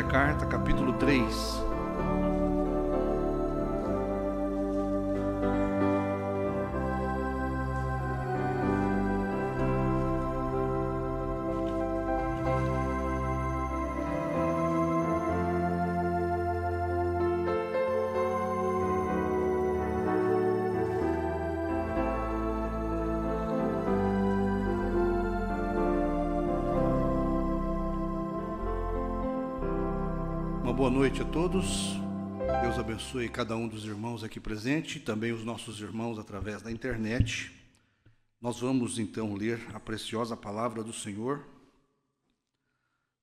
carta, capítulo 3. Boa noite a todos, Deus abençoe cada um dos irmãos aqui presente, também os nossos irmãos através da internet. Nós vamos então ler a preciosa palavra do Senhor.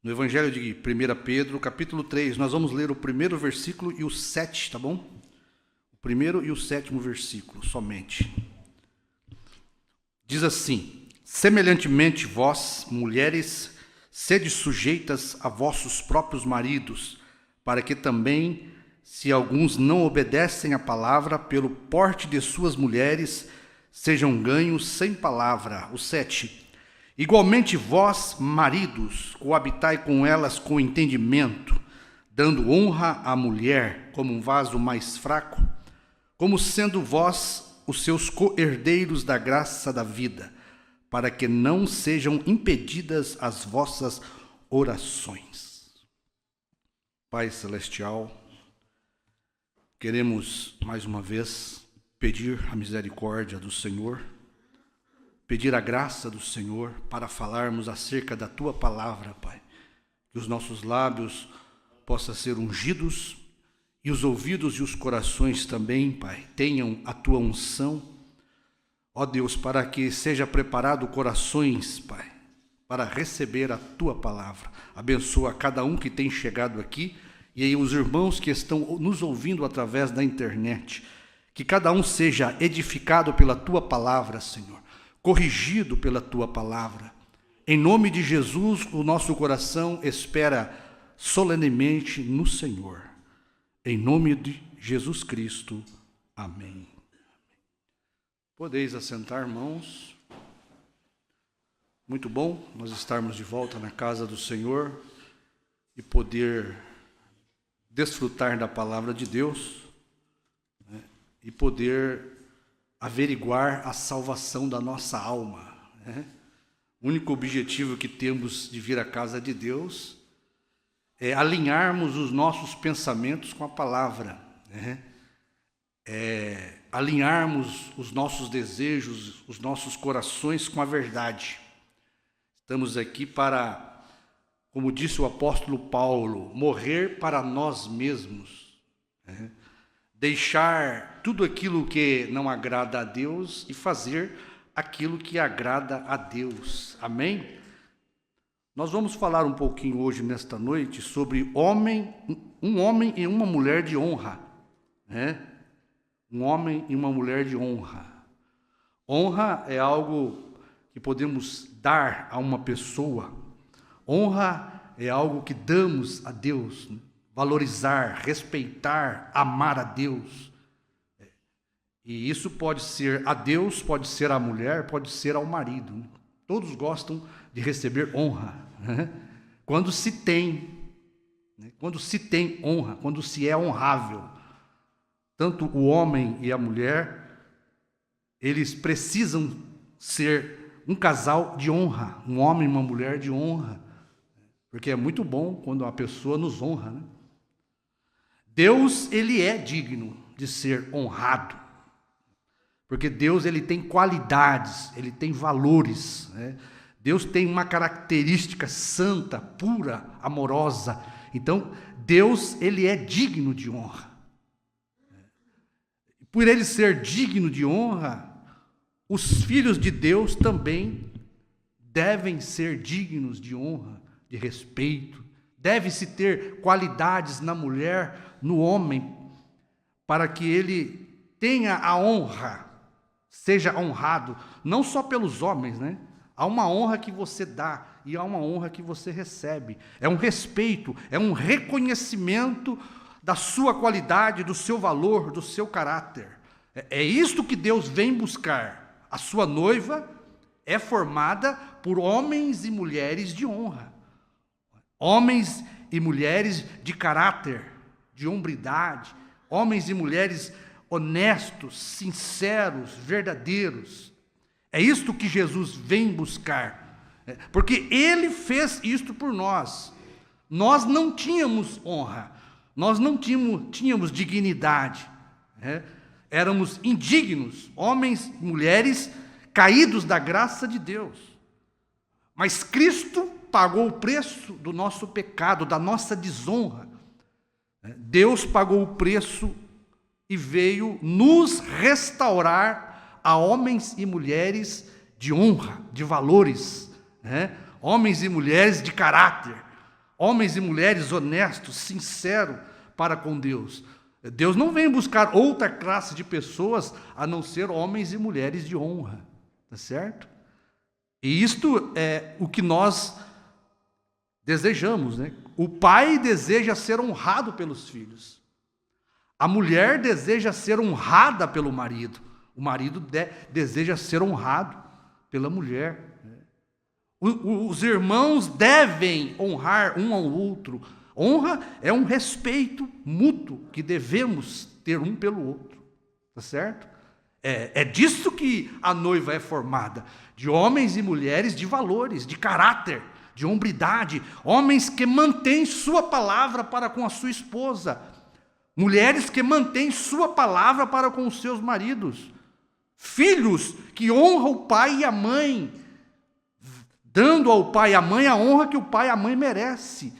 No Evangelho de 1 Pedro, capítulo 3, nós vamos ler o primeiro versículo e o 7, tá bom? O primeiro e o 7º versículo, somente. Diz assim: semelhantemente vós, mulheres, sede sujeitas a vossos próprios maridos, para que também, se alguns não obedecem à palavra, pelo porte de suas mulheres, sejam ganhos sem palavra. O 7. Igualmente vós, maridos, coabitai com elas com entendimento, dando honra à mulher como um vaso mais fraco, como sendo vós os seus co-herdeiros da graça da vida, para que não sejam impedidas as vossas orações. Pai Celestial, queremos mais uma vez pedir a misericórdia do Senhor, pedir a graça do Senhor para falarmos acerca da Tua palavra, Pai. Que os nossos lábios possam ser ungidos e os ouvidos e os corações também, Pai, tenham a Tua unção. Ó Deus, para que seja preparado corações, Pai, para receber a Tua palavra. Abençoa cada um que tem chegado aqui e aí os irmãos que estão nos ouvindo através da internet. Que cada um seja edificado pela Tua palavra, Senhor, corrigido pela Tua palavra. Em nome de Jesus, o nosso coração espera solenemente no Senhor. Em nome de Jesus Cristo. Amém. Podeis assentar, irmãos. Muito bom nós estarmos de volta na casa do Senhor e poder desfrutar da palavra de Deus, né, e poder averiguar a salvação da nossa alma, né? O único objetivo que temos de vir à casa de Deus é alinharmos os nossos pensamentos com a palavra, né? Alinharmos os nossos desejos, os nossos corações com a verdade. Estamos aqui para, como disse o apóstolo Paulo, morrer para nós mesmos, né? Deixar tudo aquilo que não agrada a Deus e fazer aquilo que agrada a Deus. Amém? Nós vamos falar um pouquinho hoje, nesta noite, sobre um homem e uma mulher de honra, né? Um homem e uma mulher de honra. Honra é algo que podemos dar a uma pessoa. Honra é algo que damos a Deus, né? Valorizar, respeitar, amar a Deus. E isso pode ser a Deus, pode ser a mulher, pode ser ao marido, né? Todos gostam de receber honra, né? Quando se tem, né? Quando se tem honra, quando se é honrável. Tanto o homem e a mulher, eles precisam ser um casal de honra, um homem e uma mulher de honra, porque é muito bom quando uma pessoa nos honra, né? Deus, ele é digno de ser honrado, porque Deus, ele tem qualidades, ele tem valores, né? Deus tem uma característica santa, pura, amorosa. Então, Deus, ele é digno de honra. Por ele ser digno de honra, os filhos de Deus também devem ser dignos de honra, de respeito. Deve-se ter qualidades na mulher, no homem, para que ele tenha a honra, seja honrado, não só pelos homens, né? Há uma honra que você dá e há uma honra que você recebe. É um respeito, é um reconhecimento da sua qualidade, do seu valor, do seu caráter. É isto que Deus vem buscar. A sua noiva é formada por homens e mulheres de honra. Homens e mulheres de caráter, de hombridade, homens e mulheres honestos, sinceros, verdadeiros. É isto que Jesus vem buscar, porque Ele fez isto por nós. Nós não tínhamos honra, nós não tínhamos dignidade, éramos indignos, homens e mulheres caídos da graça de Deus. Mas Cristo pagou o preço do nosso pecado, da nossa desonra. Deus pagou o preço e veio nos restaurar a homens e mulheres de honra, de valores, homens e mulheres de caráter, homens e mulheres honestos, sinceros para com Deus. Deus não vem buscar outra classe de pessoas a não ser homens e mulheres de honra, tá certo? E isto é o que nós desejamos, né? O pai deseja ser honrado pelos filhos. A mulher deseja ser honrada pelo marido. O marido deseja ser honrado pela mulher. Os irmãos devem honrar um ao outro. Honra é um respeito mútuo que devemos ter um pelo outro. Tá certo? É disso que a noiva é formada. De homens e mulheres de valores, de caráter, de hombridade. Homens que mantêm sua palavra para com a sua esposa. Mulheres que mantêm sua palavra para com os seus maridos. Filhos que honram o pai e a mãe, dando ao pai e à mãe a honra que o pai e a mãe merecem.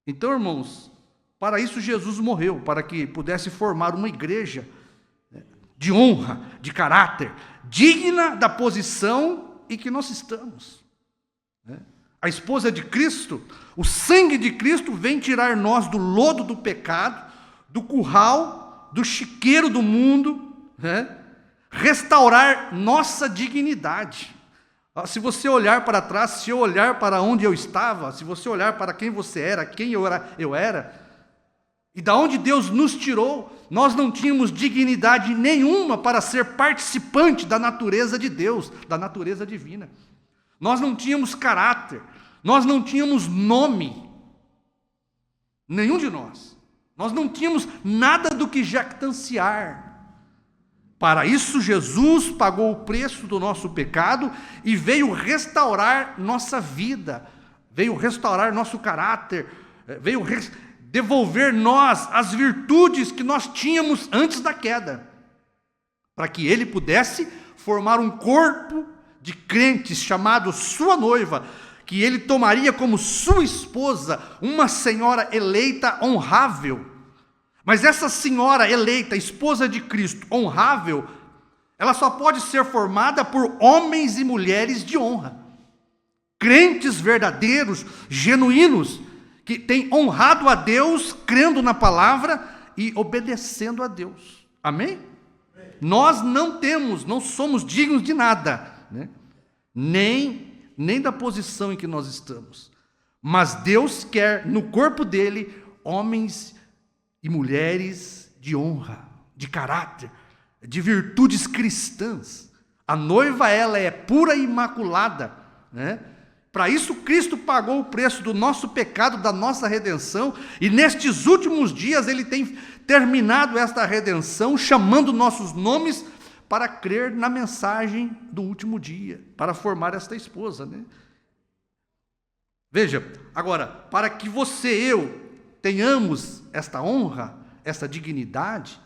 Então, irmãos, para isso Jesus morreu, para que pudesse formar uma igreja de honra, de caráter, digna da posição em que nós estamos. A esposa de Cristo, o sangue de Cristo vem tirar nós do lodo do pecado, do curral, do chiqueiro do mundo, restaurar nossa dignidade. Se você olhar para trás, se eu olhar para onde eu estava, se você olhar para quem você era, quem eu era, e da onde Deus nos tirou, nós não tínhamos dignidade nenhuma para ser participante da natureza de Deus, da natureza divina. Nós não tínhamos caráter, nós não tínhamos nome, nenhum de nós. Nós não tínhamos nada do que jactanciar. Para isso, Jesus pagou o preço do nosso pecado e veio restaurar nossa vida, veio restaurar nosso caráter, veio devolver nós as virtudes que nós tínhamos antes da queda, para que Ele pudesse formar um corpo de crentes chamado sua noiva, que Ele tomaria como sua esposa, uma senhora eleita honrável. Mas essa senhora eleita, esposa de Cristo, honrável, ela só pode ser formada por homens e mulheres de honra. Crentes verdadeiros, genuínos, que têm honrado a Deus, crendo na palavra e obedecendo a Deus. Amém? Nós não somos dignos de nada, nem da posição em que nós estamos. Mas Deus quer no corpo dele homens e mulheres de honra, de caráter, de virtudes cristãs. A noiva, ela é pura e imaculada, Para isso Cristo pagou o preço do nosso pecado, da nossa redenção, e nestes últimos dias Ele tem terminado esta redenção, chamando nossos nomes para crer na mensagem do último dia, para formar esta esposa, Veja, agora, para que você e eu tenhamos esta honra, esta dignidade,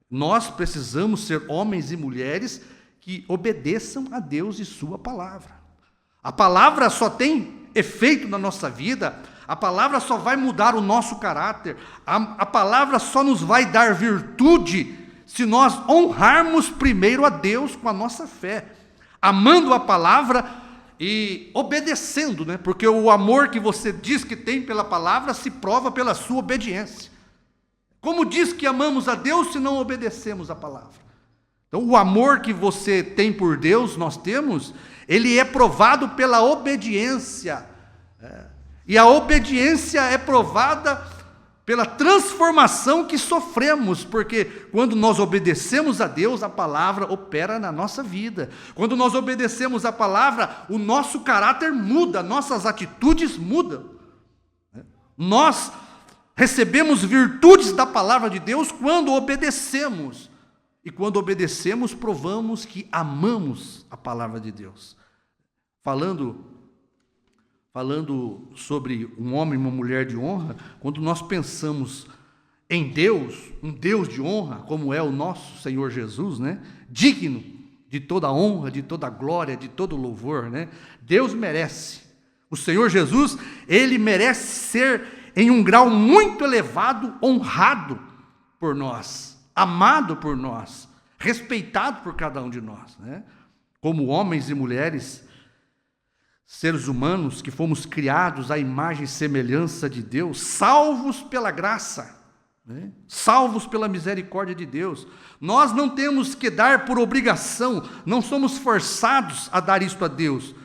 nós precisamos ser homens e mulheres que obedeçam a Deus e sua palavra. A palavra só tem efeito na nossa vida, a palavra só vai mudar o nosso caráter, a palavra só nos vai dar virtude se nós honrarmos primeiro a Deus com a nossa fé, amando a palavra e obedecendo, porque o amor que você diz que tem pela palavra se prova pela sua obediência. Como diz que amamos a Deus se não obedecemos a palavra? Então, o amor que você tem por Deus, nós temos, ele é provado pela obediência. E a obediência é provada pela transformação que sofremos, porque quando nós obedecemos a Deus, a palavra opera na nossa vida. Quando nós obedecemos a palavra, o nosso caráter muda, nossas atitudes mudam. Nós recebemos virtudes da palavra de Deus quando obedecemos. E quando obedecemos, provamos que amamos a palavra de Deus. Falando sobre um homem e uma mulher de honra, quando nós pensamos em Deus, um Deus de honra, como é o nosso Senhor Jesus, né? Digno de toda honra, de toda glória, de todo louvor, né? Deus merece. O Senhor Jesus, ele merece ser, em um grau muito elevado, honrado por nós, amado por nós, respeitado por cada um de nós, né? Como homens e mulheres, seres humanos que fomos criados à imagem e semelhança de Deus, salvos pela graça, né? Salvos pela misericórdia de Deus. Nós não temos que dar por obrigação, não somos forçados a dar isto a Deus,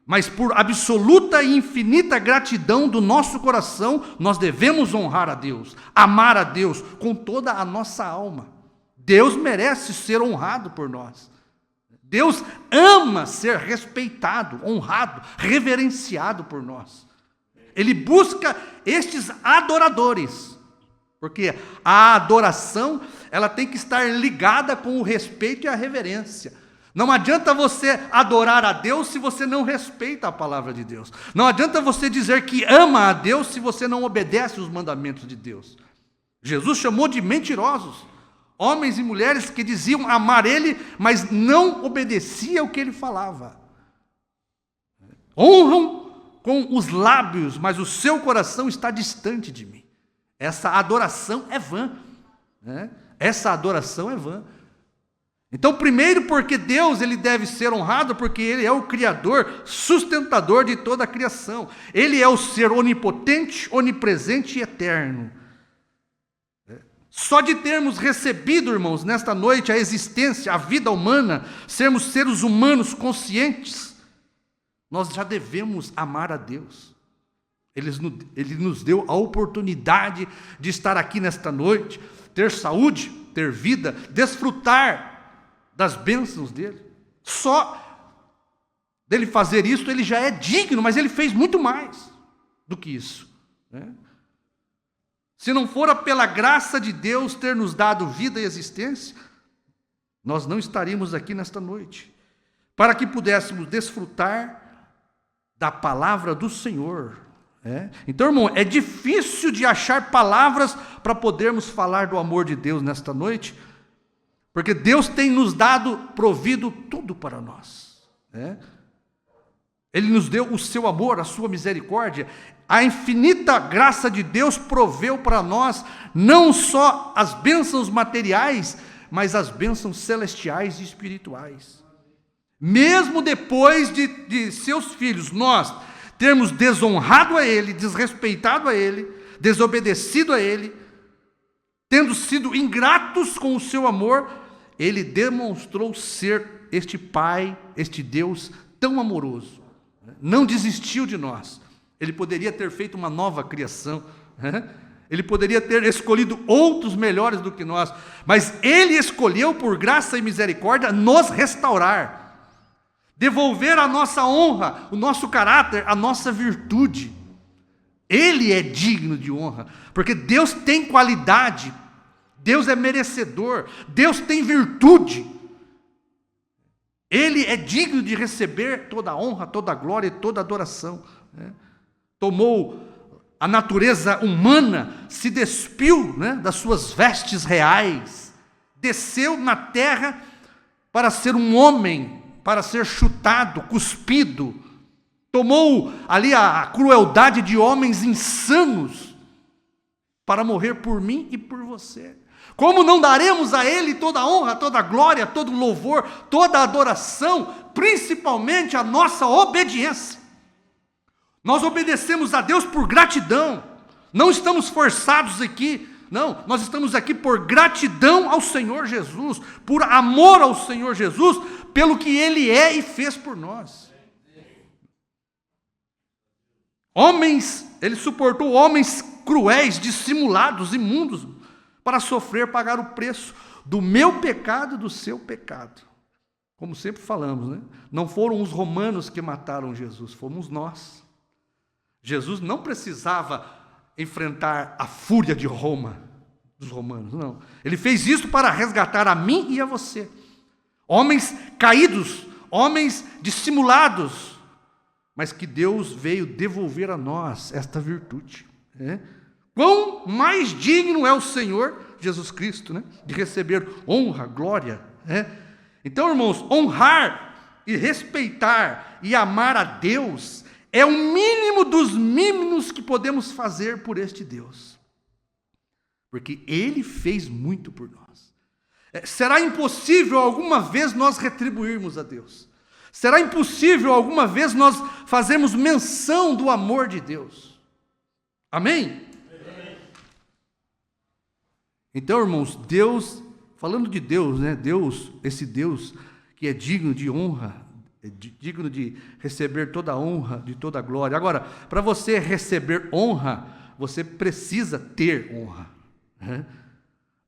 mas por absoluta e infinita gratidão do nosso coração, nós devemos honrar a Deus, amar a Deus com toda a nossa alma. Deus merece ser honrado por nós. Deus ama ser respeitado, honrado, reverenciado por nós. Ele busca estes adoradores, porque a adoração, ela tem que estar ligada com o respeito e a reverência. Não adianta você adorar a Deus se você não respeita a palavra de Deus. Não adianta você dizer que ama a Deus se você não obedece os mandamentos de Deus. Jesus chamou de mentirosos homens e mulheres que diziam amar Ele, mas não obedeciam o que Ele falava. Honram com os lábios, mas o seu coração está distante de mim. Essa adoração é vã, né? Essa adoração é vã. Então, primeiro, porque Deus ele deve ser honrado, porque Ele é o Criador, sustentador de toda a criação. Ele é o ser onipotente, onipresente e eterno. Só de termos recebido, irmãos, nesta noite, a existência, a vida humana, sermos seres humanos conscientes, nós já devemos amar a Deus. Ele nos deu a oportunidade de estar aqui nesta noite, ter saúde, ter vida, desfrutar das bênçãos dele. Só dele fazer isso, ele já é digno, mas ele fez muito mais do que isso, né? Se não fora pela graça de Deus ter nos dado vida e existência, nós não estaríamos aqui nesta noite, para que pudéssemos desfrutar da palavra do Senhor. Então, irmão, é difícil de achar palavras para podermos falar do amor de Deus nesta noite, porque Deus tem nos dado, provido tudo para nós, né? Ele nos deu o seu amor, a sua misericórdia. A infinita graça de Deus proveu para nós não só as bênçãos materiais, mas as bênçãos celestiais e espirituais. Mesmo depois de seus filhos, nós termos desonrado a Ele, desrespeitado a Ele, desobedecido a Ele, tendo sido ingratos com o seu amor, Ele demonstrou ser este Pai, este Deus tão amoroso. Não desistiu de nós. Ele poderia ter feito uma nova criação, né? Ele poderia ter escolhido outros melhores do que nós, mas Ele escolheu, por graça e misericórdia, nos restaurar, devolver a nossa honra, o nosso caráter, a nossa virtude. Ele é digno de honra, porque Deus tem qualidade, Deus é merecedor, Deus tem virtude. Ele é digno de receber toda a honra, toda a glória e toda a adoração, né? Tomou a natureza humana, se despiu, né, das suas vestes reais, desceu na terra para ser um homem, para ser chutado, cuspido, tomou ali a crueldade de homens insanos para morrer por mim e por você. Como não daremos a Ele toda a honra, toda a glória, todo o louvor, toda a adoração, principalmente a nossa obediência? Nós obedecemos a Deus por gratidão, não estamos forçados aqui, não, nós estamos aqui por gratidão ao Senhor Jesus, por amor ao Senhor Jesus, pelo que Ele é e fez por nós. Ele suportou homens cruéis, dissimulados, imundos, para sofrer, pagar o preço do meu pecado e do seu pecado. Como sempre falamos, né? Não foram os romanos que mataram Jesus, fomos nós. Jesus não precisava enfrentar a fúria de Roma, dos romanos, não. Ele fez isso para resgatar a mim e a você. Homens caídos, homens dissimulados, mas que Deus veio devolver a nós esta virtude. Quão mais digno é o Senhor Jesus Cristo, de receber honra, glória. Então, irmãos, honrar e respeitar e amar a Deus é o mínimo dos mínimos que podemos fazer por este Deus, porque Ele fez muito por nós. Será impossível alguma vez nós retribuirmos a Deus. Será impossível alguma vez nós fazermos menção do amor de Deus. Amém? Amém. Então, irmãos, Deus, falando de Deus, Deus, esse Deus que é digno de honra, digno de receber toda a honra, de toda a glória. Agora, para você receber honra, você precisa ter honra.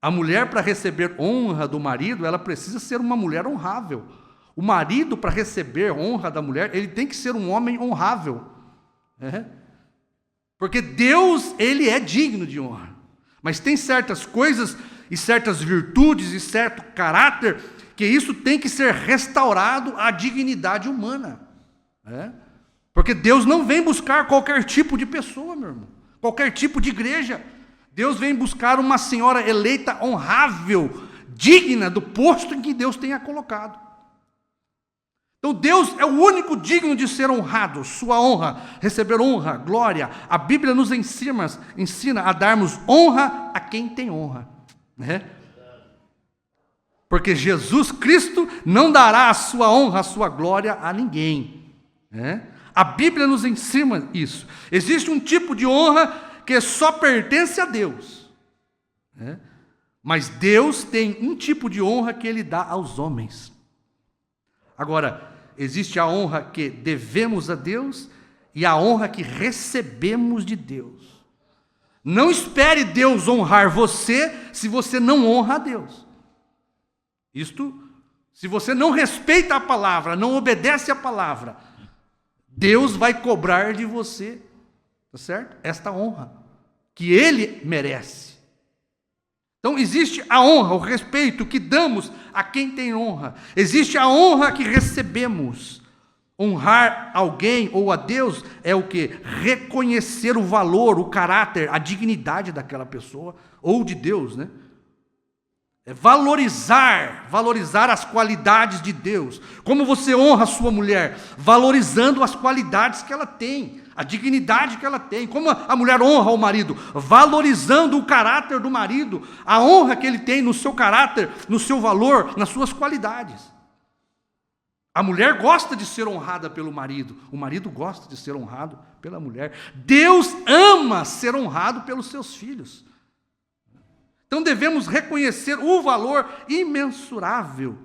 A mulher, para receber honra do marido, ela precisa ser uma mulher honrável. O marido, para receber honra da mulher, ele tem que ser um homem honrável. Porque Deus, Ele é digno de honra. Mas tem certas coisas e certas virtudes e certo caráter que isso tem que ser restaurado à dignidade humana. Porque Deus não vem buscar qualquer tipo de pessoa, meu irmão, qualquer tipo de igreja. Deus vem buscar uma senhora eleita honrável, digna do posto em que Deus tenha colocado. Então Deus é o único digno de ser honrado, sua honra, receber honra, glória. A Bíblia nos ensina a darmos honra a quem tem honra. Porque Jesus Cristo não dará a sua honra, a sua glória a ninguém. A Bíblia nos ensina isso. Existe um tipo de honra que só pertence a Deus. Mas Deus tem um tipo de honra que Ele dá aos homens. Agora, existe a honra que devemos a Deus e a honra que recebemos de Deus. Não espere Deus honrar você se você não honra a Deus. Se você não respeita a palavra, não obedece a palavra, Deus vai cobrar de você, tá certo? Esta honra que Ele merece. Então existe a honra, o respeito que damos a quem tem honra. Existe a honra que recebemos. Honrar alguém ou a Deus é o quê? Reconhecer o valor, o caráter, a dignidade daquela pessoa ou de Deus, É valorizar as qualidades de Deus. Como você honra a sua mulher? Valorizando as qualidades que ela tem, a dignidade que ela tem. Como a mulher honra o marido? Valorizando o caráter do marido, a honra que ele tem no seu caráter, no seu valor, nas suas qualidades. A mulher gosta de ser honrada pelo marido, o marido gosta de ser honrado pela mulher. Deus ama ser honrado pelos seus filhos. Então devemos reconhecer o valor imensurável.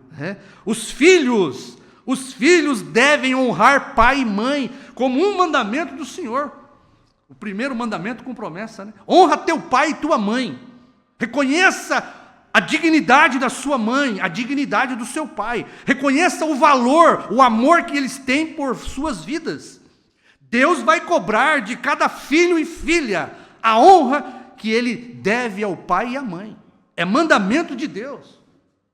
Os filhos devem honrar pai e mãe como um mandamento do Senhor. O primeiro mandamento com promessa, Honra teu pai e tua mãe. Reconheça a dignidade da sua mãe, a dignidade do seu pai. Reconheça o valor, o amor que eles têm por suas vidas. Deus vai cobrar de cada filho e filha a honra que ele deve ao pai e à mãe. É mandamento de Deus.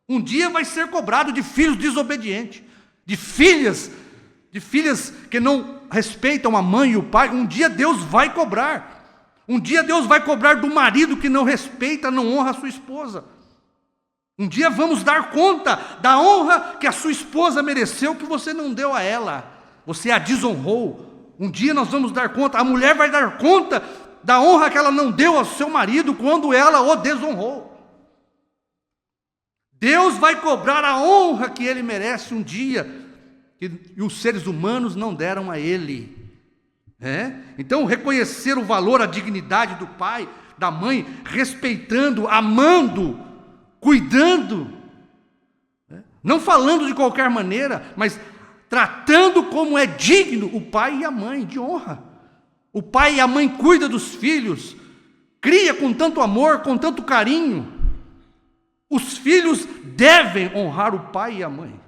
Um dia vai ser cobrado de filhos desobedientes, de filhas que não respeitam a mãe e o pai. Um dia Deus vai cobrar. Um dia Deus vai cobrar do marido que não respeita, não honra a sua esposa. Um dia vamos dar conta da honra que a sua esposa mereceu, que você não deu a ela. Você a desonrou. Um dia nós vamos dar conta, a mulher vai dar conta da honra que ela não deu ao seu marido quando ela o desonrou. Deus vai cobrar a honra que ele merece um dia, e os seres humanos não deram a ele. Então, reconhecer o valor, a dignidade do pai, da mãe, respeitando, amando, cuidando, não falando de qualquer maneira, mas tratando como é digno o pai e a mãe, de honra. O pai e a mãe cuidam dos filhos, cria com tanto amor, com tanto carinho. Os filhos devem honrar o pai e a mãe,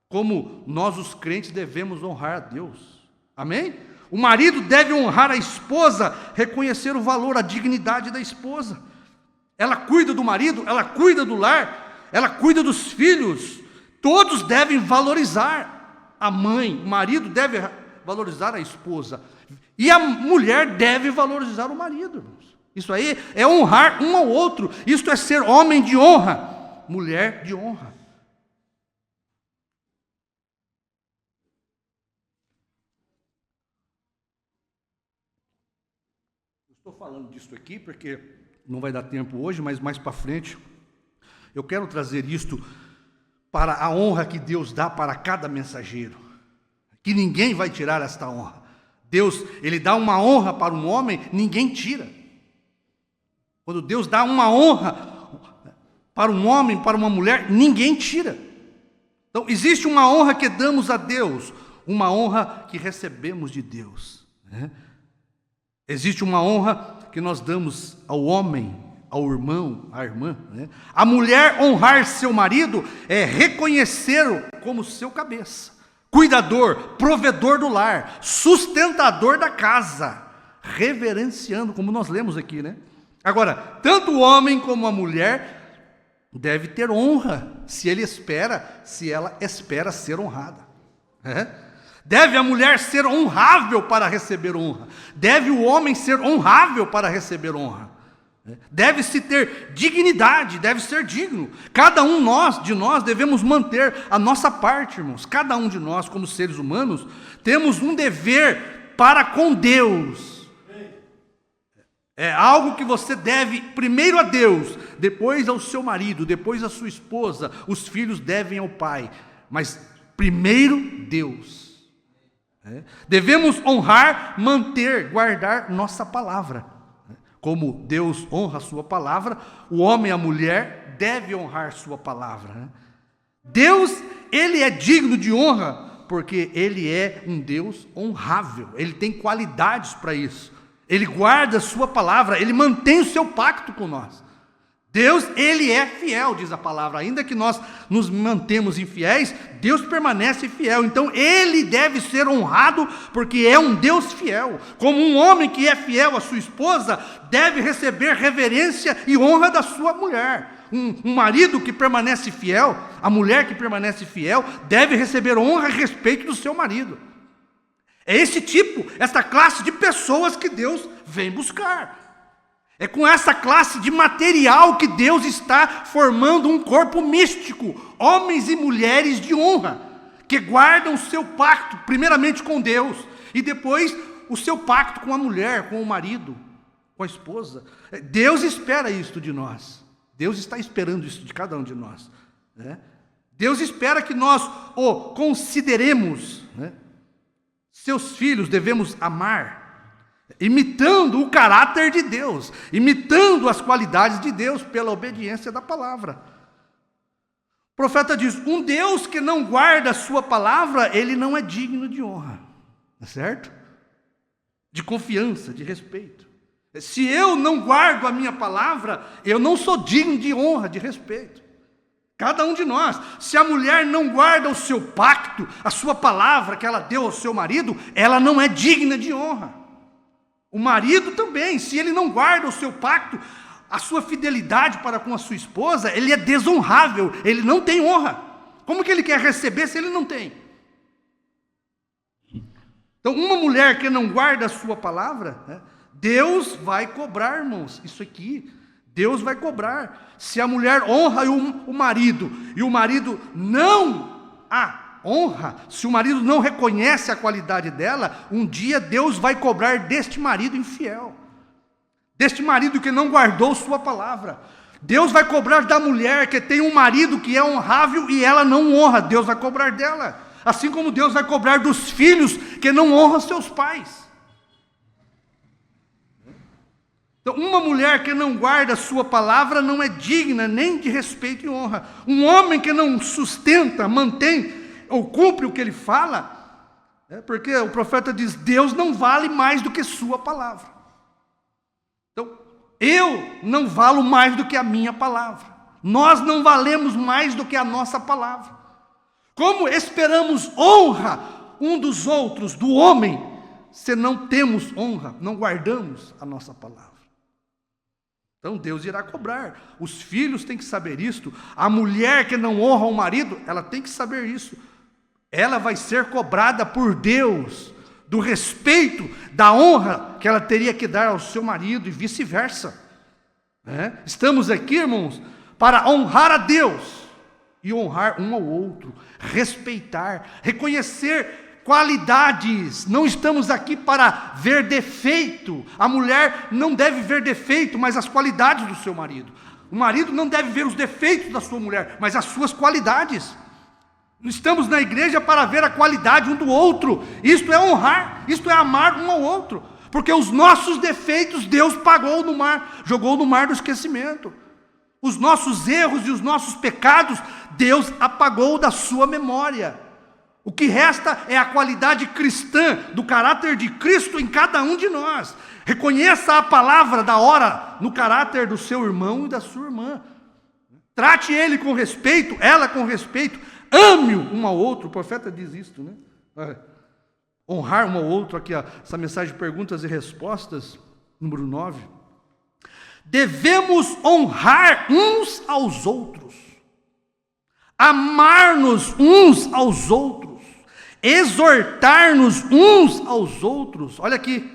como nós os crentes devemos honrar a Deus. Amém? O marido deve honrar a esposa, reconhecer o valor, a dignidade da esposa. Ela cuida do marido, ela cuida do lar, ela cuida dos filhos. Todos devem valorizar a mãe, o marido deve valorizar a esposa. E a mulher deve valorizar o marido, irmãos. Isso aí é honrar um ao outro. Isto é ser homem de honra, mulher de honra. Estou falando disso aqui porque não vai dar tempo hoje, mas mais para frente eu quero trazer isto para a honra que Deus dá para cada mensageiro, que ninguém vai tirar esta honra. Deus, Ele dá uma honra para um homem, ninguém tira. Quando Deus dá uma honra para um homem, para uma mulher, ninguém tira. Então existe uma honra que damos a Deus, uma honra que recebemos de Deus, né? Existe uma honra que nós damos ao homem, ao irmão, à irmã, né? A mulher honrar seu marido é reconhecê-lo como seu cabeça, cuidador, provedor do lar, sustentador da casa, reverenciando, como nós lemos aqui, né? Agora, tanto o homem como a mulher deve ter honra, se ela espera ser honrada, né? Deve a mulher ser honrável para receber honra. Deve o homem ser honrável para receber honra. Deve-se ter dignidade, deve ser digno. Cada um de nós devemos manter a nossa parte, irmãos. Cada um de nós, como seres humanos, temos um dever para com Deus. É algo que você deve primeiro a Deus, depois ao seu marido, depois à sua esposa. Os filhos devem ao pai, mas primeiro Deus. Devemos honrar, manter, guardar nossa palavra. Como Deus honra a sua palavra, o homem e a mulher devem honrar sua palavra. Deus, Ele é digno de honra, porque Ele é um Deus honrável. Ele tem qualidades para isso. Ele guarda a sua palavra, Ele mantém o seu pacto com nós. Deus, Ele é fiel, diz a palavra. Ainda que nós nos mantemos infiéis, Deus permanece fiel. Então Ele deve ser honrado, porque é um Deus fiel. Como um homem que é fiel à sua esposa, deve receber reverência e honra da sua mulher. Um marido que permanece fiel, a mulher que permanece fiel, deve receber honra e respeito do seu marido. É essa classe de pessoas que Deus vem buscar. É com essa classe de material que Deus está formando um corpo místico, homens e mulheres de honra, que guardam o seu pacto, primeiramente com Deus, e depois o seu pacto com a mulher, com o marido, com a esposa. Deus espera isso de nós. Deus está esperando isso de cada um de nós, né? Deus espera que nós o consideremos, né? Seus filhos devemos amar, imitando o caráter de Deus, imitando as qualidades de Deus pela obediência da palavra. O profeta diz: um Deus que não guarda a sua palavra, ele não é digno de honra, certo? De confiança, de respeito. Se eu não guardo a minha palavra, eu não sou digno de honra, de respeito. Cada um de nós, se a mulher não guarda o seu pacto, a sua palavra que ela deu ao seu marido, ela não é digna de honra. O marido também, se ele não guarda o seu pacto, a sua fidelidade para com a sua esposa, ele é desonrável, ele não tem honra. Como que ele quer receber se ele não tem? Então, uma mulher que não guarda a sua palavra, né, Deus vai cobrar, irmãos, isso aqui, Deus vai cobrar. Se a mulher honra o marido, e o marido não a honra, se o marido não reconhece a qualidade dela, um dia Deus vai cobrar deste marido infiel, deste marido que não guardou sua palavra. Deus vai cobrar da mulher que tem um marido que é honrável e ela não honra, Deus vai cobrar dela. Assim como Deus vai cobrar dos filhos que não honram seus pais. Então, uma mulher que não guarda a sua palavra não é digna nem de respeito e honra. Um homem que não sustenta, mantém ou cumpre o que ele fala, porque o profeta diz: Deus não vale mais do que sua palavra. Então, eu não valo mais do que a minha palavra. Nós não valemos mais do que a nossa palavra. Como esperamos honra um dos outros, do homem, se não temos honra, não guardamos a nossa palavra. Então Deus irá cobrar. Os filhos têm que saber isto. A mulher que não honra o marido, ela tem que saber isso. Ela vai ser cobrada por Deus do respeito, da honra que ela teria que dar ao seu marido e vice-versa. Estamos aqui, irmãos, para honrar a Deus e honrar um ao outro, respeitar, reconhecer qualidades. Não estamos aqui para ver defeito. A mulher não deve ver defeito, mas as qualidades do seu marido. O marido não deve ver os defeitos da sua mulher, mas as suas qualidades. Estamos na igreja para ver a qualidade um do outro. Isto é honrar, isto é amar um ao outro. Porque os nossos defeitos Deus pagou no mar, jogou no mar do esquecimento. Os nossos erros e os nossos pecados Deus apagou da sua memória. O que resta é a qualidade cristã do caráter de Cristo em cada um de nós. Reconheça a palavra da hora no caráter do seu irmão e da sua irmã. Trate ele com respeito, ela com respeito. Ame-o um ao outro. O profeta diz isto, né? Honrar um ao outro. Aqui, essa mensagem de perguntas e respostas, número 9. Devemos honrar uns aos outros. Amar-nos uns aos outros, exortar-nos uns aos outros. Olha aqui,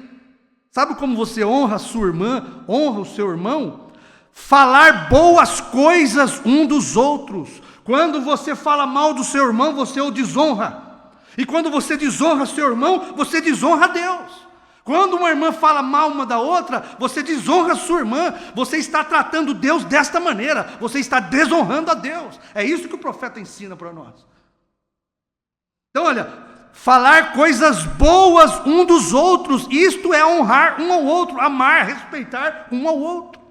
sabe como você honra a sua irmã, honra o seu irmão? Falar boas coisas um dos outros. Quando você fala mal do seu irmão, você o desonra. E quando você desonra seu irmão, você desonra a Deus. Quando uma irmã fala mal uma da outra, você desonra a sua irmã. Você está tratando Deus desta maneira. Você está desonrando a Deus. É isso que o profeta ensina para nós. Então olha, falar coisas boas um dos outros, isto é honrar um ao outro, amar, respeitar um ao outro.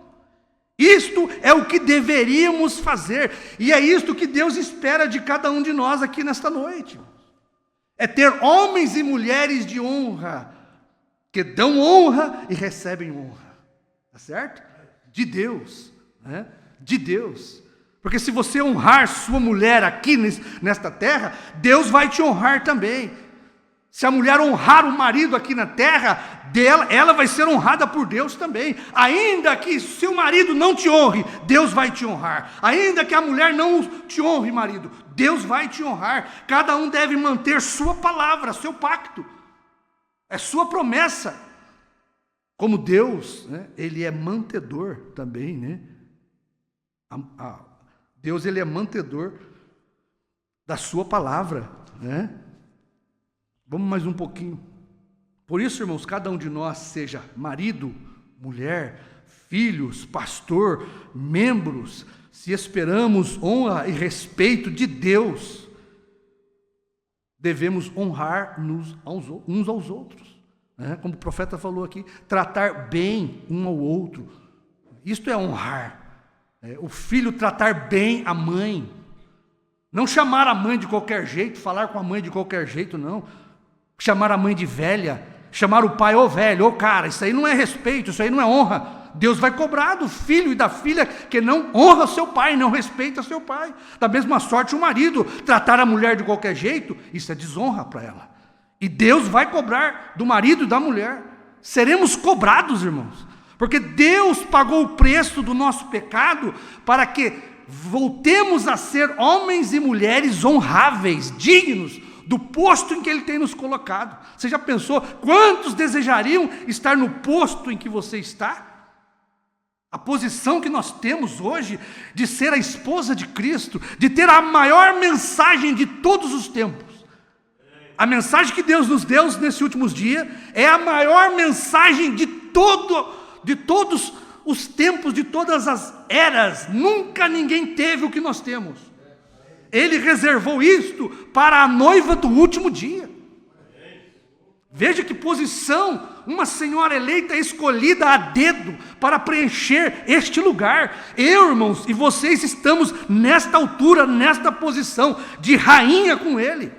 Isto é o que deveríamos fazer. E é isto que Deus espera de cada um de nós aqui nesta noite. É ter homens e mulheres de honra, que dão honra e recebem honra, tá certo? De Deus, né? De Deus. Porque se você honrar sua mulher aqui nesta terra, Deus vai te honrar também. Se a mulher honrar o marido aqui na terra, ela vai ser honrada por Deus também. Ainda que seu marido não te honre, Deus vai te honrar. Ainda que a mulher não te honre, marido, Deus vai te honrar. Cada um deve manter sua palavra, seu pacto. É sua promessa. Como Deus, né, Ele é mantedor também, né? Deus, Ele é mantedor da sua palavra, né? Vamos mais um pouquinho. Por isso, irmãos, cada um de nós, seja marido, mulher, filhos, pastor, membros, se esperamos honra e respeito de Deus, devemos honrar uns aos outros, né? Como o profeta falou aqui, tratar bem um ao outro. Isto é honrar. O filho tratar bem a mãe. Não chamar a mãe de qualquer jeito, falar com a mãe de qualquer jeito, não. Chamar a mãe de velha, chamar o pai, ô velho, ô cara, isso aí não é respeito, isso aí não é honra. Deus vai cobrar do filho e da filha que não honra seu pai, não respeita seu pai. Da mesma sorte o marido, tratar a mulher de qualquer jeito, isso é desonra para ela. E Deus vai cobrar do marido e da mulher. Seremos cobrados, irmãos, porque Deus pagou o preço do nosso pecado para que voltemos a ser homens e mulheres honráveis, dignos do posto em que Ele tem nos colocado. Você já pensou quantos desejariam estar no posto em que você está? A posição que nós temos hoje de ser a esposa de Cristo, de ter a maior mensagem de todos os tempos. A mensagem que Deus nos deu nesses últimos dias é a maior mensagem de todos os tempos, de todas as eras. Nunca ninguém teve o que nós temos. Ele reservou isto para a noiva do último dia. Veja que posição, uma senhora eleita escolhida a dedo para preencher este lugar. Eu, irmãos, e vocês estamos nesta altura, nesta posição de rainha com Ele.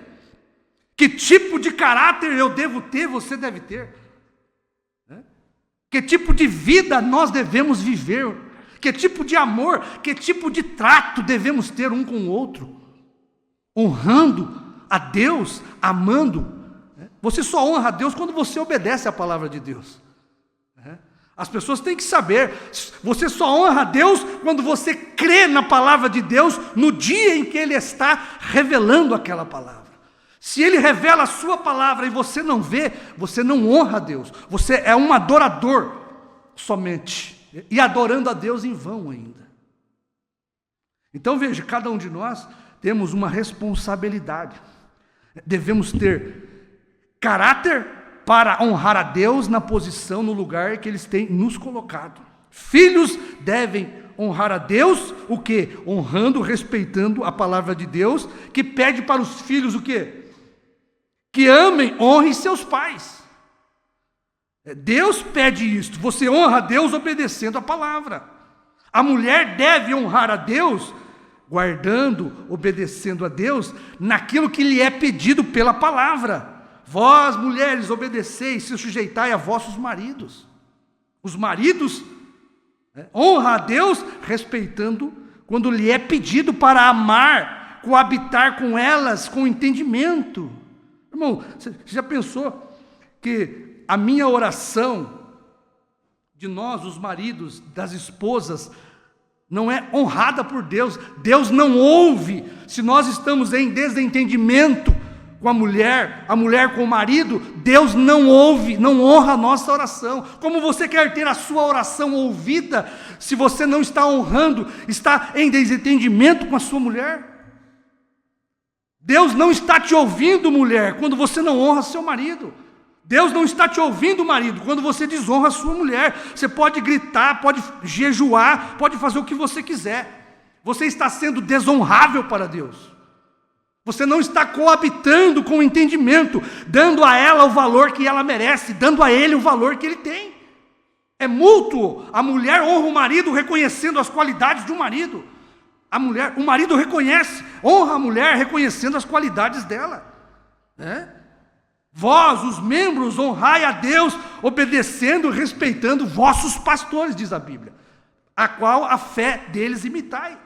Que tipo de caráter eu devo ter, você deve ter? Que tipo de vida nós devemos viver? Que tipo de amor, que tipo de trato devemos ter um com o outro? Honrando a Deus, amando Você só honra a Deus quando você obedece à palavra de Deus. As pessoas têm que saber, você só honra a Deus quando você crê na palavra de Deus no dia em que Ele está revelando aquela palavra. Se Ele revela a sua palavra e você não vê, você não honra a Deus. Você é um adorador somente, e adorando a Deus em vão ainda. Então veja, cada um de nós temos uma responsabilidade. Devemos ter caráter para honrar a Deus na posição, no lugar que eles têm nos colocado. Filhos devem honrar a Deus, o quê? Honrando, respeitando a palavra de Deus, que pede para os filhos o quê? Que amem, honrem seus pais. Deus pede isto, você honra a Deus obedecendo a palavra. A mulher deve honrar a Deus, guardando, obedecendo a Deus, naquilo que lhe é pedido pela palavra. Vós, mulheres, obedeceis, se sujeitai a vossos maridos. Os maridos honram a Deus respeitando quando lhe é pedido para amar, coabitar com elas com entendimento. Irmão, você já pensou que a minha oração de nós, os maridos, das esposas, não é honrada por Deus? Deus não ouve se nós estamos em desentendimento com a mulher com o marido. Deus não ouve, não honra a nossa oração. Como você quer ter a sua oração ouvida se você não está honrando, está em desentendimento com a sua mulher? Deus não está te ouvindo, mulher, quando você não honra seu marido. Deus não está te ouvindo, marido, quando você desonra a sua mulher. Você pode gritar, pode jejuar, pode fazer o que você quiser. Você está sendo desonrável para Deus. Você não está coabitando com o entendimento, dando a ela o valor que ela merece, dando a ele o valor que ele tem. É mútuo. A mulher honra o marido reconhecendo as qualidades de um marido. O marido reconhece, honra a mulher reconhecendo as qualidades dela. Vós, os membros, honrai a Deus, obedecendo e respeitando vossos pastores, diz a Bíblia, a qual a fé deles imitai.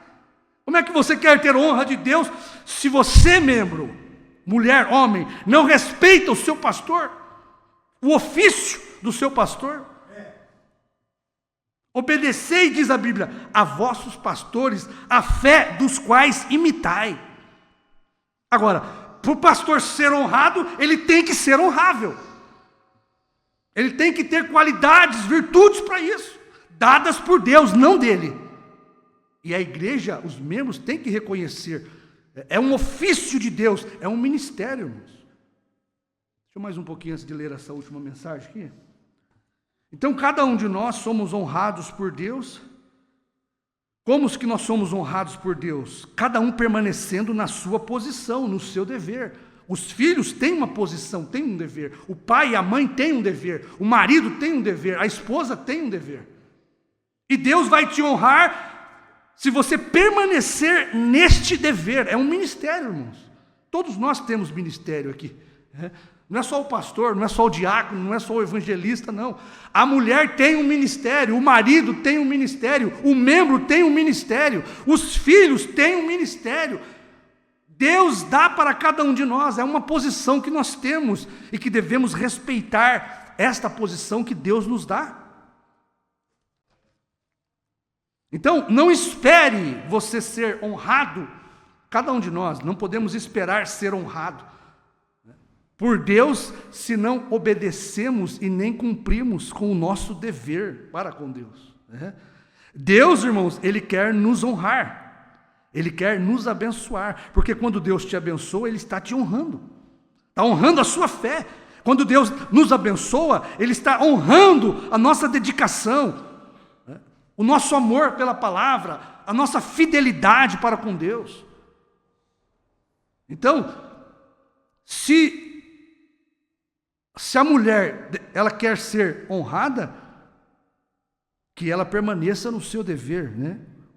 Como é que você quer ter honra de Deus se você, membro, mulher, homem, não respeita o seu pastor, o ofício do seu pastor? Obedecei, diz a Bíblia, a vossos pastores, a fé dos quais imitai. Agora, para o pastor ser honrado, ele tem que ser honrável. Ele tem que ter qualidades, virtudes para isso, dadas por Deus, não dele. E a igreja, os membros têm que reconhecer, é um ofício de Deus, é um ministério, irmãos. Deixa eu mais um pouquinho antes de ler essa última mensagem aqui. Então, cada um de nós somos honrados por Deus. Como que nós somos honrados por Deus? Cada um permanecendo na sua posição, no seu dever. Os filhos têm uma posição, têm um dever. O pai e a mãe têm um dever. O marido tem um dever. A esposa tem um dever. E Deus vai te honrar se você permanecer neste dever. É um ministério, irmãos. Todos nós temos ministério aqui. Não é só o pastor, não é só o diácono, não é só o evangelista, não. A mulher tem um ministério, o marido tem um ministério, o membro tem um ministério, os filhos têm um ministério. Deus dá para cada um de nós, é uma posição que nós temos e que devemos respeitar esta posição que Deus nos dá. Então, não espere você ser honrado, cada um de nós, não podemos esperar ser honrado por Deus se não obedecemos e nem cumprimos com o nosso dever para com Deus. Deus, irmãos, Ele quer nos honrar, Ele quer nos abençoar, porque quando Deus te abençoa, Ele está te honrando, está honrando a sua fé. Quando Deus nos abençoa, Ele está honrando a nossa dedicação, o nosso amor pela palavra, a nossa fidelidade para com Deus. Então, se a mulher, ela quer ser honrada, que ela permaneça no seu dever,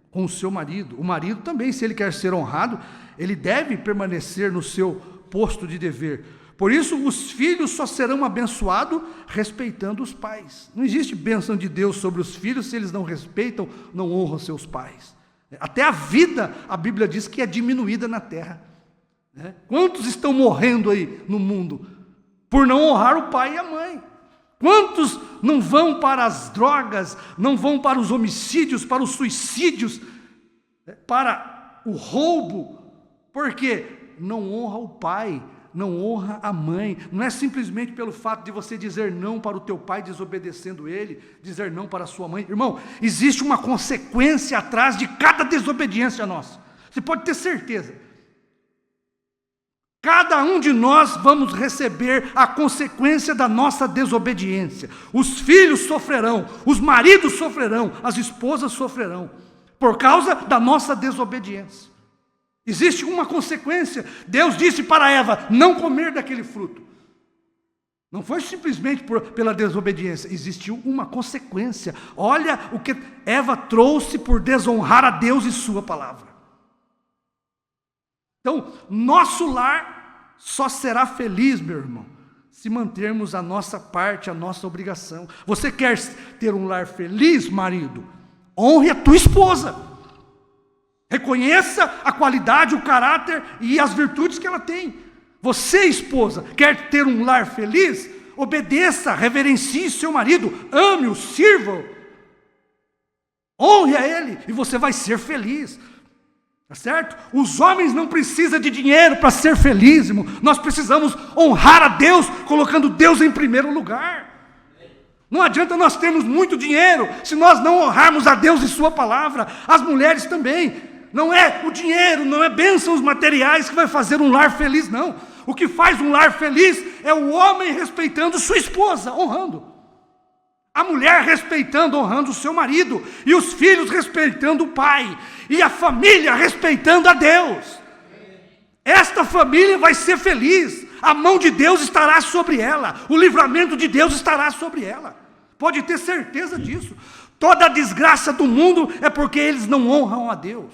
com o seu marido. O marido também, se ele quer ser honrado, ele deve permanecer no seu posto de dever. Por isso, os filhos só serão abençoados respeitando os pais. Não existe bênção de Deus sobre os filhos se eles não respeitam, não honram seus pais. Até a vida, a Bíblia diz que é diminuída na terra. Quantos estão morrendo aí no mundo? por não honrar o pai e a mãe. Quantos não vão para as drogas, não vão para os homicídios, para os suicídios, para o roubo, porque não honra o pai, não honra a mãe. Não é simplesmente pelo fato de você dizer não para o teu pai, desobedecendo ele, dizer não para a sua mãe. Irmão, existe uma consequência atrás de cada desobediência nossa. Você pode ter certeza. Cada um de nós vamos receber a consequência da nossa desobediência. Os filhos sofrerão, os maridos sofrerão, as esposas sofrerão, por causa da nossa desobediência. Existe uma consequência. Deus disse para Eva, não comer daquele fruto. Não foi simplesmente pela desobediência, existiu uma consequência. Olha o que Eva trouxe por desonrar a Deus e sua palavra. Então, nosso lar só será feliz, meu irmão, se mantermos a nossa parte, a nossa obrigação. Você quer ter um lar feliz, marido? Honre a tua esposa. Reconheça a qualidade, o caráter e as virtudes que ela tem. Você, esposa, quer ter um lar feliz? Obedeça, reverencie seu marido, ame-o, sirva-o. Honre a ele e você vai ser feliz. Tá certo? Os homens não precisam de dinheiro para ser felizes, irmão. Nós precisamos honrar a Deus, colocando Deus em primeiro lugar. Não adianta nós termos muito dinheiro, se nós não honrarmos a Deus e sua palavra. As mulheres também. Não é o dinheiro, não é bênçãos materiais que vai fazer um lar feliz, não. O que faz um lar feliz é o homem respeitando sua esposa, honrando. A mulher respeitando, honrando o seu marido. E os filhos respeitando o pai. E a família respeitando a Deus. Esta família vai ser feliz. A mão de Deus estará sobre ela. O livramento de Deus estará sobre ela. Pode ter certeza disso. Toda a desgraça do mundo é porque eles não honram a Deus.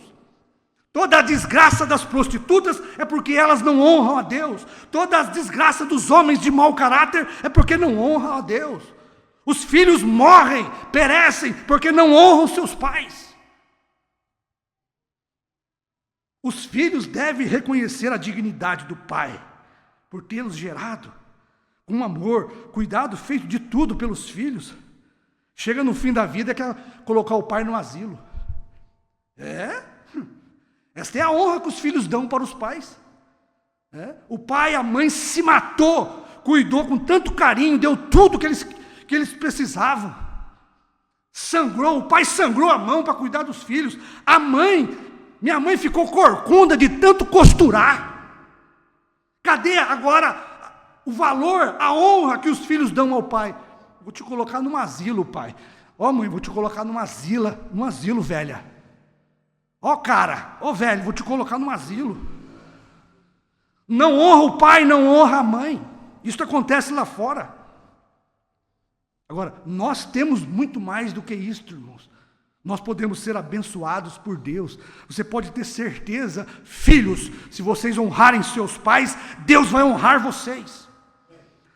Toda a desgraça das prostitutas é porque elas não honram a Deus. Toda a desgraça dos homens de mau caráter é porque não honram a Deus. Os filhos morrem, perecem, porque não honram seus pais. Os filhos devem reconhecer a dignidade do pai, por tê-los gerado, com amor, cuidado feito de tudo pelos filhos. Chega no fim da vida, quer colocar o pai no asilo. Esta é a honra que os filhos dão para os pais. O pai e a mãe se matou, cuidou com tanto carinho, deu tudo que eles precisavam. Sangrou, o pai sangrou a mão para cuidar dos filhos. A mãe, minha mãe ficou corcunda de tanto costurar. Cadê agora o valor, a honra que os filhos dão ao pai? Vou te colocar num asilo, pai. Mãe, vou te colocar num asilo, velha. Cara, velho, vou te colocar num asilo. Não honra o pai, não honra a mãe. Isso acontece lá fora. Agora, nós temos muito mais do que isso, irmãos. Nós podemos ser abençoados por Deus. Você pode ter certeza, filhos, se vocês honrarem seus pais, Deus vai honrar vocês.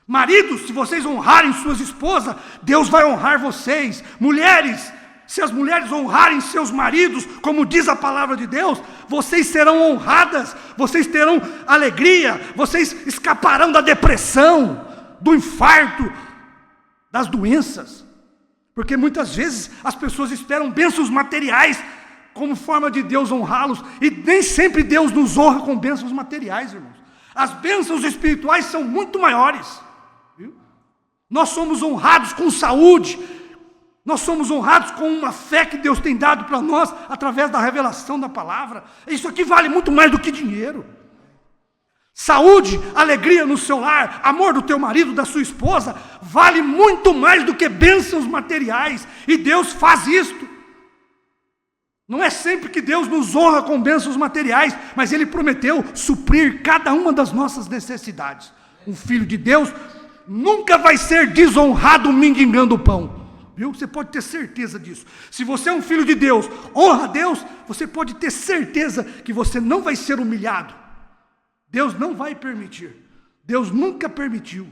Maridos, se vocês honrarem suas esposas, Deus vai honrar vocês. Mulheres, se as mulheres honrarem seus maridos, como diz a palavra de Deus, vocês serão honradas, vocês terão alegria, vocês escaparão da depressão, do infarto, das doenças, porque muitas vezes as pessoas esperam bênçãos materiais como forma de Deus honrá-los, e nem sempre Deus nos honra com bênçãos materiais, irmãos. As bênçãos espirituais são muito maiores, viu? Nós somos honrados com saúde, nós somos honrados com uma fé que Deus tem dado para nós, através da revelação da palavra. Isso aqui vale muito mais do que dinheiro. Saúde, alegria no seu lar, amor do teu marido, da sua esposa, vale muito mais do que bênçãos materiais, e Deus faz isto. Não é sempre que Deus nos honra com bênçãos materiais, mas Ele prometeu suprir cada uma das nossas necessidades. Um filho de Deus nunca vai ser desonrado mendigando o pão, viu? Você pode ter certeza disso. Se você é um filho de Deus, honra a Deus, você pode ter certeza que você não vai ser humilhado. Deus não vai permitir, Deus nunca permitiu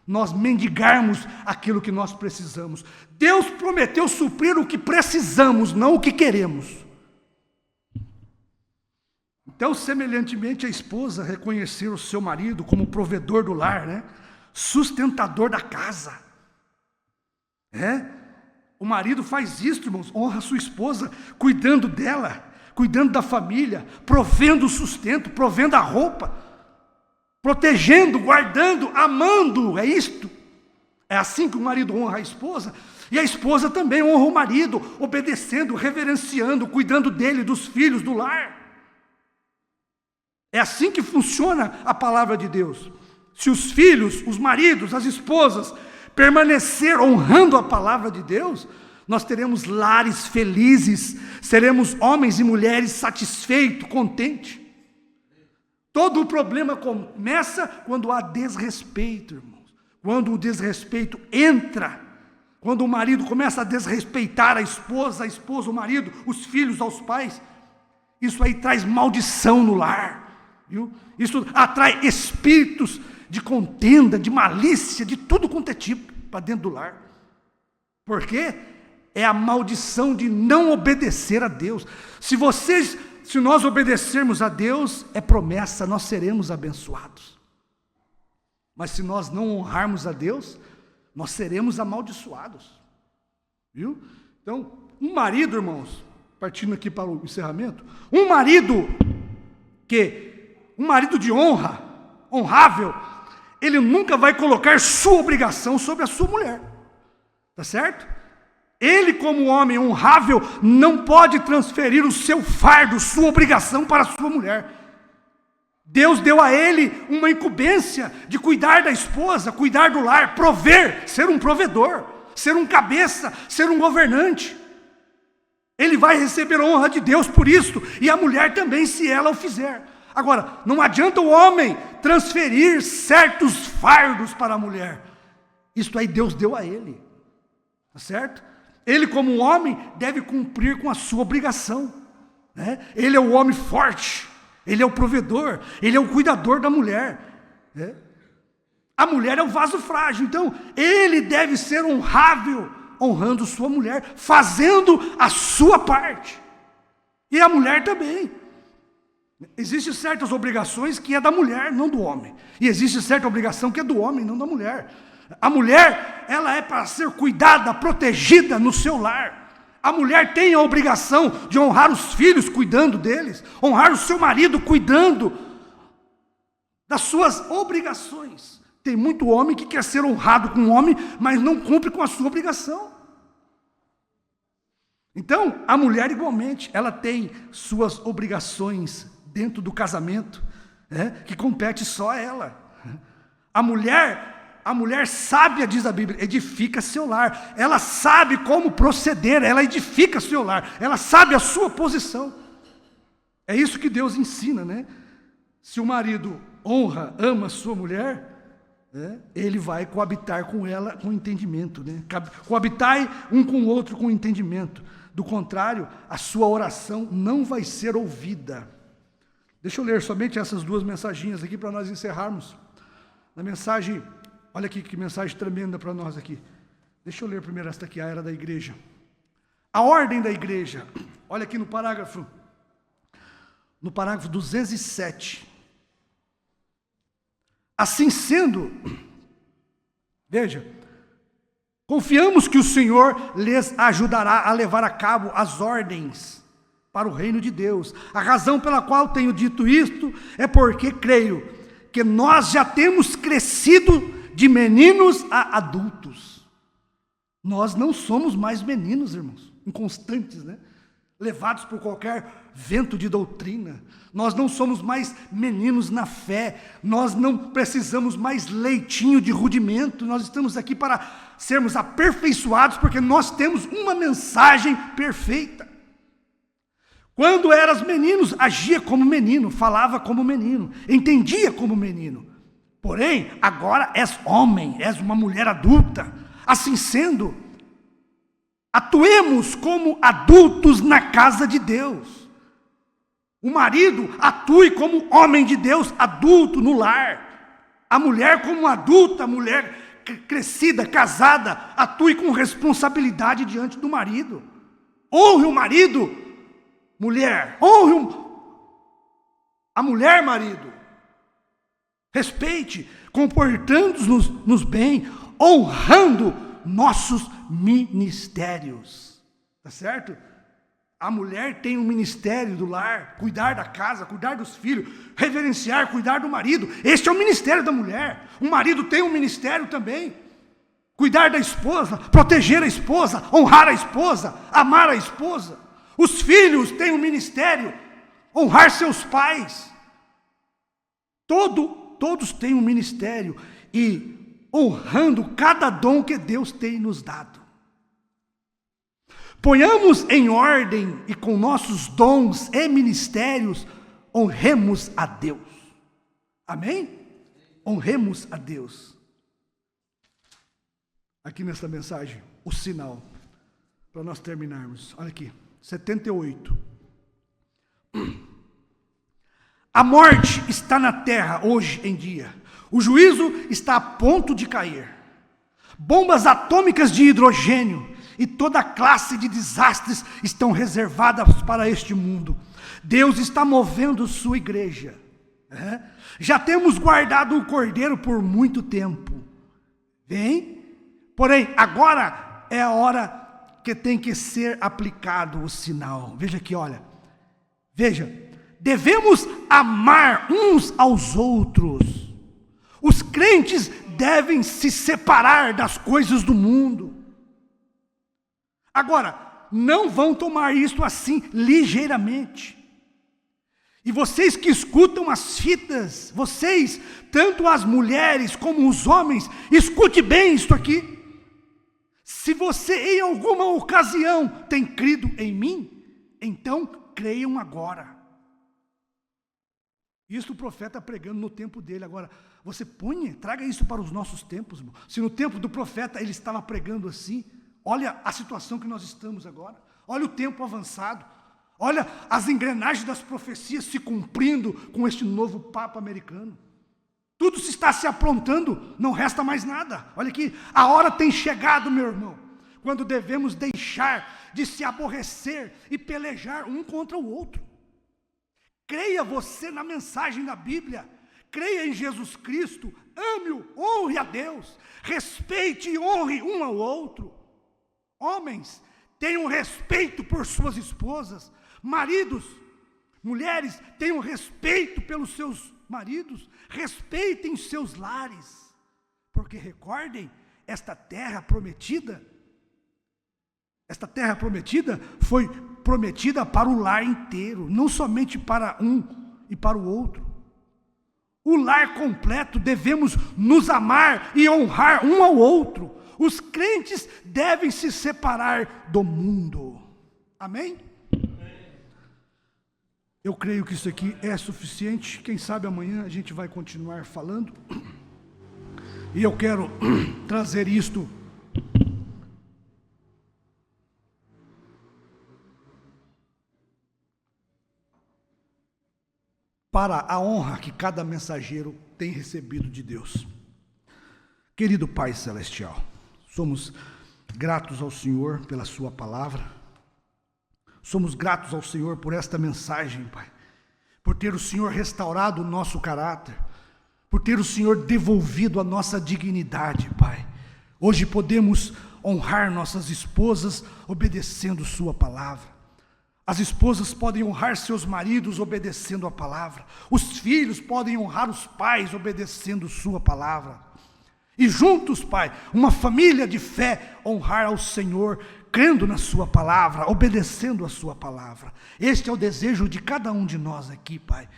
nós mendigarmos aquilo que nós precisamos. Deus prometeu suprir o que precisamos, não o que queremos. Então, semelhantemente, a esposa reconhecer o seu marido como provedor do lar, sustentador da casa. O marido faz isso, irmãos, honra a sua esposa, cuidando dela, cuidando da família, provendo o sustento, provendo a roupa, protegendo, guardando, amando, é isto. É assim que o marido honra a esposa, e a esposa também honra o marido, obedecendo, reverenciando, cuidando dele, dos filhos, do lar. É assim que funciona a palavra de Deus. Se os filhos, os maridos, as esposas permanecer honrando a palavra de Deus, nós teremos lares felizes, seremos homens e mulheres satisfeitos, contentes. Todo o problema começa quando há desrespeito, irmãos. Quando o desrespeito entra, quando o marido começa a desrespeitar a esposa o marido, os filhos aos pais, isso aí traz maldição no lar, viu? Isso atrai espíritos de contenda, de malícia, de tudo quanto é tipo, para dentro do lar. Por quê? É a maldição de não obedecer a Deus. Se nós obedecermos a Deus, é promessa, nós seremos abençoados. Mas se nós não honrarmos a Deus, nós seremos amaldiçoados. Viu? Então, um marido, irmãos, partindo aqui para o encerramento, um marido de honra, honrável, ele nunca vai colocar sua obrigação sobre a sua mulher. Tá certo? Ele, como homem honrável, não pode transferir o seu fardo, sua obrigação para a sua mulher. Deus deu a ele uma incumbência de cuidar da esposa, cuidar do lar, prover, ser um provedor, ser um cabeça, ser um governante. Ele vai receber a honra de Deus por isso, e a mulher também, se ela o fizer. Agora, não adianta o homem transferir certos fardos para a mulher. Isto aí Deus deu a ele. Tá certo? Ele, como homem, deve cumprir com a sua obrigação. Ele é o homem forte, ele é o provedor, ele é o cuidador da mulher. A mulher é o vaso frágil, então ele deve ser honrável, honrando sua mulher, fazendo a sua parte. E a mulher também. Existem certas obrigações que é da mulher, não do homem. E existe certa obrigação que é do homem, não da mulher. A mulher, ela é para ser cuidada, protegida no seu lar. A mulher tem a obrigação de honrar os filhos, cuidando deles, honrar o seu marido, cuidando das suas obrigações. Tem muito homem que quer ser honrado com o homem, mas não cumpre com a sua obrigação. Então, a mulher igualmente, ela tem suas obrigações dentro do casamento, que compete só a ela. A mulher sábia, diz a Bíblia, edifica seu lar. Ela sabe como proceder, ela edifica seu lar. Ela sabe a sua posição. É isso que Deus ensina, né? Se o marido honra, ama sua mulher, ele vai coabitar com ela com entendimento, né? Coabitai um com o outro com entendimento. Do contrário, a sua oração não vai ser ouvida. Deixa eu ler somente essas duas mensaginhas aqui para nós encerrarmos. Na mensagem, olha aqui que mensagem tremenda para nós aqui. Deixa eu ler primeiro esta aqui, a era da igreja. A ordem da igreja. Olha aqui no parágrafo 207. Assim sendo, veja, confiamos que o Senhor lhes ajudará a levar a cabo as ordens para o reino de Deus. A razão pela qual tenho dito isto é porque creio que nós já temos crescido de meninos a adultos. Nós não somos mais meninos, irmãos, inconstantes, né? Levados por qualquer vento de doutrina. Nós não somos mais meninos na fé. Nós não precisamos mais leitinho de rudimento. Nós estamos aqui para sermos aperfeiçoados, porque nós temos uma mensagem perfeita. Quando eras meninos, agia como menino, falava como menino, entendia como menino. Porém, agora és homem, és uma mulher adulta. Assim sendo, atuemos como adultos na casa de Deus. O marido atue como homem de Deus, adulto no lar. A mulher como adulta, mulher crescida, casada, atue com responsabilidade diante do marido. Honre o marido. Mulher, honre a mulher, marido. Respeite, comportando-nos bem, honrando nossos ministérios. Tá certo? A mulher tem um ministério do lar, cuidar da casa, cuidar dos filhos, reverenciar, cuidar do marido. Este é o ministério da mulher. O marido tem um ministério também. Cuidar da esposa, proteger a esposa, honrar a esposa, amar a esposa. Os filhos têm um ministério, honrar seus pais. Todos têm um ministério e honrando cada dom que Deus tem nos dado. Ponhamos em ordem e com nossos dons e ministérios, honremos a Deus. Amém? Honremos a Deus. Aqui nessa mensagem, o sinal, para nós terminarmos. Olha aqui, 78. A morte está na terra hoje em dia. O juízo está a ponto de cair. Bombas atômicas de hidrogênio e toda classe de desastres estão reservadas para este mundo. Deus está movendo sua igreja. Já temos guardado o Cordeiro por muito tempo. Bem, porém, agora é a hora que tem que ser aplicado o sinal. Veja aqui, olha. Veja, devemos amar uns aos outros. Os crentes devem se separar das coisas do mundo. Agora, não vão tomar isso assim ligeiramente. E vocês que escutam as fitas, vocês, tanto as mulheres como os homens, escute bem isto aqui. Se você em alguma ocasião tem crido em mim, então creiam agora. Isso o profeta pregando no tempo dele. Agora, você traga isso para os nossos tempos, irmão. Se no tempo do profeta ele estava pregando assim, olha a situação que nós estamos agora. Olha o tempo avançado. Olha as engrenagens das profecias se cumprindo com este novo Papa americano. Tudo se está se aprontando, não resta mais nada. Olha aqui, a hora tem chegado, meu irmão, quando devemos deixar de se aborrecer e pelejar um contra o outro. Creia você na mensagem da Bíblia. Creia em Jesus Cristo. Ame-o, honre a Deus. Respeite e honre um ao outro. Homens, tenham respeito por suas esposas. Maridos, mulheres, tenham respeito pelos seus maridos. Respeitem seus lares. Porque recordem, esta terra prometida foi prometida para o lar inteiro, não somente para um e para o outro. O lar completo, devemos nos amar e honrar um ao outro. Os crentes devem se separar do mundo. Amém? Eu creio que isso aqui é suficiente. Quem sabe amanhã a gente vai continuar falando. E eu quero trazer isto para a honra que cada mensageiro tem recebido de Deus. Querido Pai Celestial, somos gratos ao Senhor pela sua palavra. Somos gratos ao Senhor por esta mensagem, Pai. Por ter o Senhor restaurado o nosso caráter. Por ter o Senhor devolvido a nossa dignidade, Pai. Hoje podemos honrar nossas esposas obedecendo sua palavra. As esposas podem honrar seus maridos obedecendo a palavra. Os filhos podem honrar os pais obedecendo sua palavra. E juntos, Pai, uma família de fé honrar ao Senhor, crendo na sua palavra, obedecendo a sua palavra. Este é o desejo de cada um de nós aqui, Pai.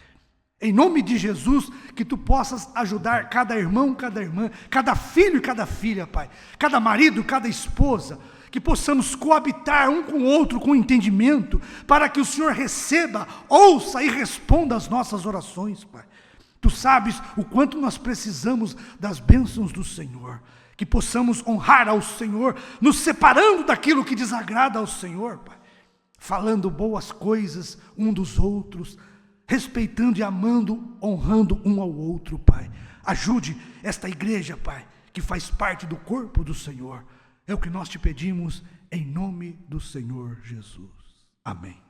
Em nome de Jesus, que Tu possas ajudar cada irmão, cada irmã, cada filho e cada filha, Pai. Cada marido, cada esposa. Que possamos coabitar um com o outro com entendimento, para que o Senhor receba, ouça e responda às nossas orações, Pai. Tu sabes o quanto nós precisamos das bênçãos do Senhor. Que possamos honrar ao Senhor, nos separando daquilo que desagrada ao Senhor, Pai. Falando boas coisas um dos outros, respeitando e amando, honrando um ao outro, Pai. Ajude esta igreja, Pai, que faz parte do corpo do Senhor. É o que nós te pedimos em nome do Senhor Jesus. Amém.